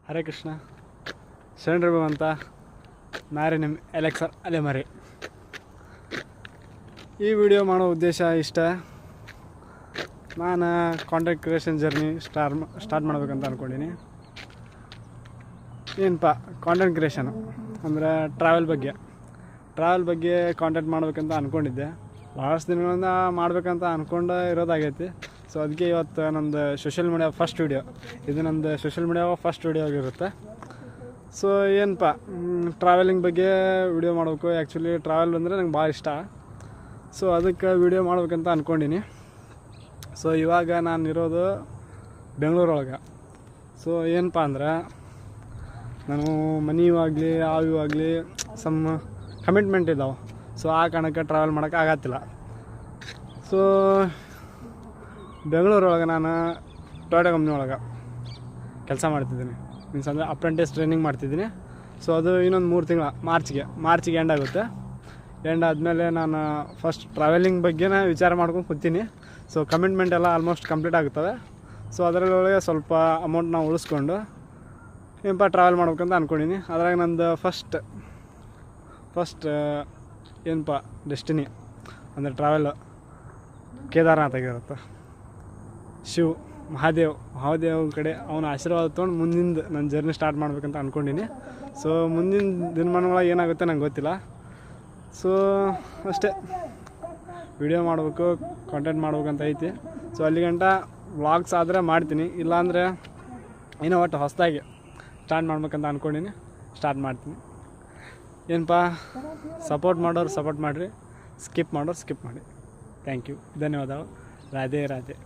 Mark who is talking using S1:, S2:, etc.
S1: ಹರೇ ಕೃಷ್ಣ ಶರಣರು ಅಂತ ನಾರೇ ನಿಮ್ಮ ಎಲೆಕ್ಸರ್ ಅಲೆ ಮರಿ. ಈ ವಿಡಿಯೋ ಮಾಡೋ ಉದ್ದೇಶ ಇಷ್ಟ, ನಾನು ಕಾಂಟೆಂಟ್ ಕ್ರಿಯೇಷನ್ ಜರ್ನಿ ಸ್ಟಾರ್ಟ್ ಮಾಡ್ಬೇಕಂತ ಅಂದ್ಕೊಂಡೀನಿ. ಏನಪ್ಪ ಕಾಂಟೆಂಟ್ ಕ್ರಿಯೇಷನು ಅಂದರೆ ಟ್ರಾವೆಲ್ ಬಗ್ಗೆ ಕಾಂಟೆಂಟ್ ಮಾಡ್ಬೇಕಂತ ಅಂದ್ಕೊಂಡಿದ್ದೆ. ಭಾಳಷ್ಟು ದಿನಗಳಿಂದ ಮಾಡ್ಬೇಕಂತ ಅಂದ್ಕೊಂಡು ಇರೋದಾಗೈತಿ. ಸೊ ಅದಕ್ಕೆ ಇವತ್ತು ನಂದು ಸೋಷಿಯಲ್ ಮೀಡಿಯಾ ಫಸ್ಟ್ ವೀಡಿಯೋ, ಇದು ನಂದು ಸೋಷಿಯಲ್ ಮೀಡಿಯಾ ಫಸ್ಟ್ ವೀಡಿಯೋ ಆಗಿರುತ್ತೆ. ಸೊ ಏನಪ್ಪ ಟ್ರಾವೆಲಿಂಗ್ ಬಗ್ಗೆ ವೀಡಿಯೋ ಮಾಡಬೇಕು. ಆ್ಯಕ್ಚುಲಿ ಟ್ರಾವೆಲ್ ಅಂದರೆ ನಂಗೆ ಭಾಳ ಇಷ್ಟ. ಸೊ ಅದಕ್ಕೆ ವೀಡಿಯೋ ಮಾಡ್ಬೇಕಂತ ಅಂದ್ಕೊಂಡೀನಿ. ಸೊ ಇವಾಗ ನಾನಿರೋದು ಬೆಂಗಳೂರೊಳಗೆ. ಸೊ ಏನಪ್ಪ ಅಂದ್ರೆ ನಾನು ಮನೆಯೂ ಆಗಲಿ ಸಮ್ ಕಮಿಟ್ಮೆಂಟ್ ಇದ್ದಾವೆ. ಸೊ ಆ ಕಾರಣಕ್ಕೆ ಟ್ರಾವೆಲ್ ಮಾಡೋಕ್ಕೆ ಆಗತ್ತಿಲ್ಲ. ಸೊ ಬೆಂಗಳೂರೊಳಗೆ ನಾನು ಟೊಯೋಟಾ ಕಂಪ್ನಿ ಒಳಗೆ ಕೆಲಸ ಮಾಡ್ತಿದ್ದೀನಿ. ಮೀನ್ಸ್ ಅಂದರೆ ಅಪ್ರೆಂಟಿಸ್ ಟ್ರೈನಿಂಗ್ ಮಾಡ್ತಿದ್ದೀನಿ. ಸೊ ಅದು ಇನ್ನೊಂದು 3 ತಿಂಗಳು ಮಾರ್ಚಿಗೆ ಎಂಡ್ ಆಗುತ್ತೆ. ಎಂಡ್ ಆದಮೇಲೆ ನಾನು ಫಸ್ಟ್ ಟ್ರಾವೆಲಿಂಗ್ ಬಗ್ಗೆನೇ ವಿಚಾರ ಮಾಡ್ಕೊಂಡು ಕೂತೀನಿ. ಸೊ ಕಮಿಟ್ಮೆಂಟ್ ಎಲ್ಲ ಆಲ್ಮೋಸ್ಟ್ ಕಂಪ್ಲೀಟ್ ಆಗುತ್ತವೆ. ಸೊ ಅದರೊಳಗೆ ಸ್ವಲ್ಪ ಅಮೌಂಟ್ ನಾವು ಉಳಿಸ್ಕೊಂಡು ಏನಪ್ಪ ಟ್ರಾವೆಲ್ ಮಾಡ್ಬೇಕಂತ ಅಂದ್ಕೊಂಡೀನಿ. ಅದ್ರಾಗ ನಂದು ಫಸ್ಟ್ ಏನಪ್ಪ ಡೆಸ್ಟಿನಿ ಅಂದರೆ ಟ್ರಾವೆಲ್ ಕೇದಾರನಾಥ್ ಆಗಿರುತ್ತೆ. ಮಹಾದೇವ್ ಕಡೆ ಅವನ ಆಶೀರ್ವಾದ ತೊಗೊಂಡು ಮುಂದಿಂದ ನನ್ನ ಜರ್ನಿ ಸ್ಟಾರ್ಟ್ ಮಾಡ್ಬೇಕಂತ ಅಂದ್ಕೊಂಡೀನಿ. ಸೊ ಮುಂದಿನ ದಿನಮಾನಗಳಾಗ ಏನಾಗುತ್ತೆ ನಂಗೆ ಗೊತ್ತಿಲ್ಲ. ಸೊ ಅಷ್ಟೇ, ವಿಡಿಯೋ ಮಾಡಬೇಕು, ಕಾಂಟೆಂಟ್ ಮಾಡ್ಬೇಕಂತ ಐತಿ. ಸೊ ಅಲ್ಲಿಗಂಟ ವ್ಲಾಗ್ಸ್ ಆದರೆ ಮಾಡ್ತೀನಿ, ಇಲ್ಲಾಂದರೆ ಏನೋ ಒಟ್ಟು ಹೊಸದಾಗಿ ಸ್ಟಾರ್ಟ್ ಮಾಡ್ಬೇಕಂತ ಅಂದ್ಕೊಂಡೀನಿ. ಸ್ಟಾರ್ಟ್ ಮಾಡ್ತೀನಿ. ಏನಪ್ಪ ಸಪೋರ್ಟ್ ಮಾಡಿರಿ, ಸ್ಕಿಪ್ ಮಾಡಿ. ಥ್ಯಾಂಕ್ ಯು, ಧನ್ಯವಾದಗಳು. ರಾಧೆ ರಾಧೆ.